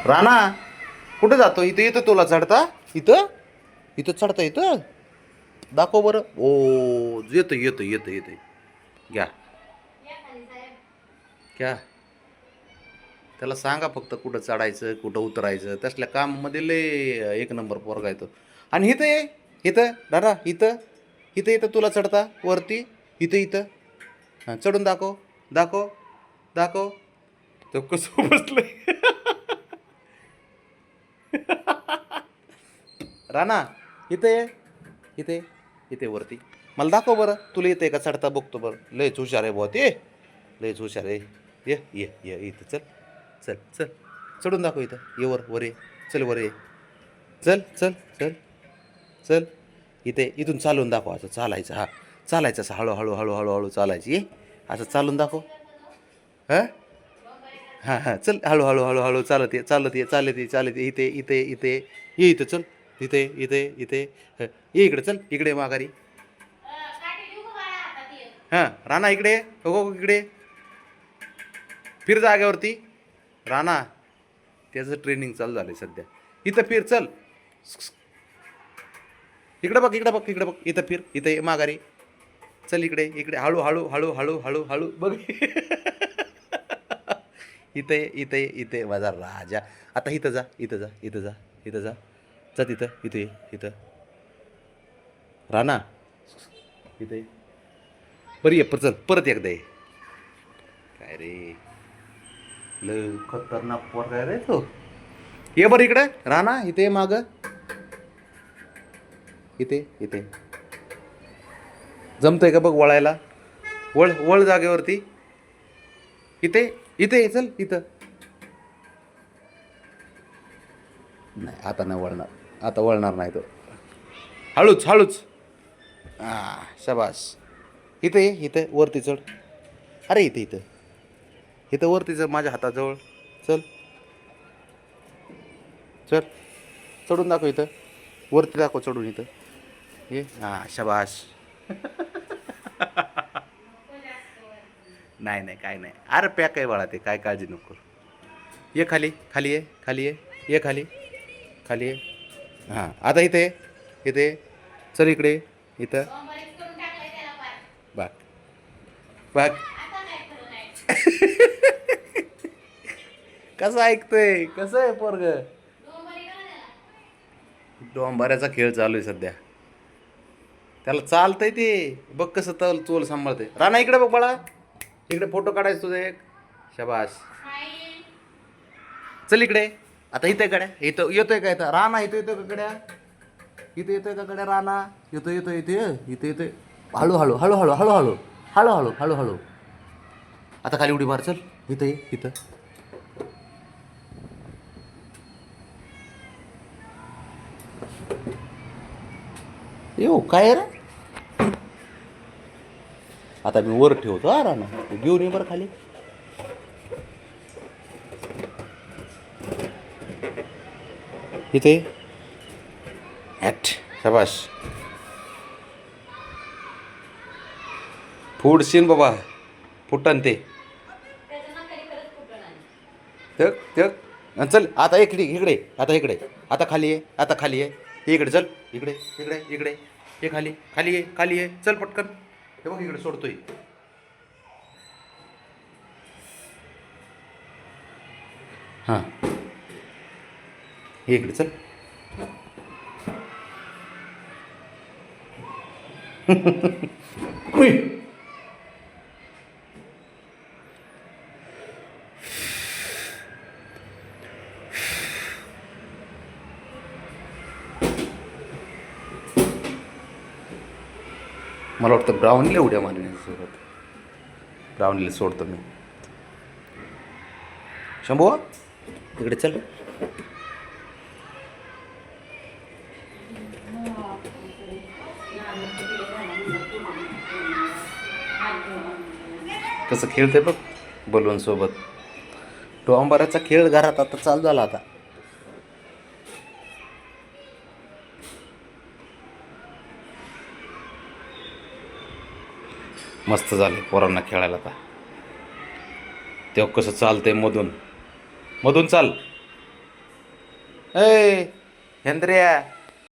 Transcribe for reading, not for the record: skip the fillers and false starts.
राणा कुठे जातो? इथं येतं तुला चढता? इथं इथं चढता इथं? दाखव बरं. ओ येतं येतं येतं येतं. घ्या घ्या. त्याला सांगा फक्त कुठं चढायचं कुठं उतरायचं. तसल्या काममध्ये लय एक नंबर पोरगा येतो. आणि इथं ये. इथं दादा इथं इथं इथं तुला चढता वरती. इथं इथं हां चढून दाखव. दाखव दाखव. तो कसं बसलंय. राणा इथे ये. इथे इथे वरती मला दाखव बरं. तुला येते का चढता? बघतो बरं. लयच हुशार आहे बुवा ते. लयच हुशार आहे. ये ये ये इथं चल. चल चल चढून दाखव इथं. ये वर वर ये. चल वर ये. चल चल चल चल. इथे इथून चालून दाखव. असं चालायचं. हा चालायचं असं हळूहळू हळूहळू हळू चालायचं. ये असं चालून दाखव. हां हां हां चल हळूहळू हळूहळू चालत ये चालत ये चालत ये चालत ये. इथे इथे इथे ये. इथं चल. इथे इथे इथे ये इकडे. चल इकडे माघारी. हां राणा इकडे. हो इकडे फिर जागेवरती. राणा त्याचं ट्रेनिंग चालू झालं सध्या. इथं फिर चल. इकडे बघ इकडे बघ इकडे बघ. इथं फिर. इथं ये माघारी. चल इकडे इकडे हळू हळू हळू हळू हळू हळू बघ. इथे इथे इथे माझा राजा. आता इथं जा इथं जा इथं जा इथं जा. जा तिथं इथे ये इथं. राणा इथे बरं ये. चल परत एकदा ये. काय रे लय खतरनाक पोरगा आहे रे तो. ये बरं इकडे. राणा इथे माग. इथे इथे जमतंय का बघ वळायला. वळ वळ जागेवरती. इथे इथे चल इथं. नाही आता नाही वळणार. आता वळणार नाही तो. हळूच हळूच. हां शाबास. इथं ये. इथं वरती चढ. अरे इथे इथं इथं वरती चढ माझ्या हाताजवळ. चल चल चढून दाखव इथं. वरती दाखव चढून इथं. ये हां शाबास. नाही नाही काय नाही. अरे पॅक आहे बाळा ते. काय काळजी नको. ये खाली खाली ये खाली ये. ये खाली खाली ये. हां आता इथे इथे चल इकडे. इथं बघ बघ. कसं ऐकतोय. कसं आहे पोरग. डोंबाऱ्याचा खेळ चालू आहे सध्या. त्याला चालतंय ते. बघ कसं तल चोल सांभाळते. राणा इकडे बघ बाळा. इकडे फोटो काढायचं तुझं एक. शाबास. चल इकडे. आता इथे गड्या. इथं येतोय का इथं? राणा इथं येतोय का गड्या? इथं येतोय का गड्या राणा? येतो येतो इथे इथे येतोय. हळूहळू हळूहळू हळूहळू हळूहळू हळूहळू. आता खाली उडी मार. चल इथं ये इथं. येऊ काय रे. आता मी वर ठेवतो. हा राणा तू घेऊन ये बरं खाली. इथे ॲट शाबास. फुडशीन बाबा. फुटन ते. तक तक चल आता इकडे इकडे. आता इकडे. आता खाली ये. आता खाली ये. इकडे चल. इकडे इकडे इकडे ये खाली खाली ये खाली ये. चल पटकन. हे बघ इकडे सोडतोय. हां हे इकडे चल. उई. मला वाटतं ब्राऊनला उड्या मारण्यासोबत. ब्राऊनला सोडतो मी. शंभू इकडे चल. कसं खेळते बघ बलून सोबत. डोंबराचा खेळ घरात आता चालू झाला. आता मस्त झाले पोरांना खेळायला. आता तेव्हा कसं चालतंय मधून मधून चाल. ए हेंद्र्या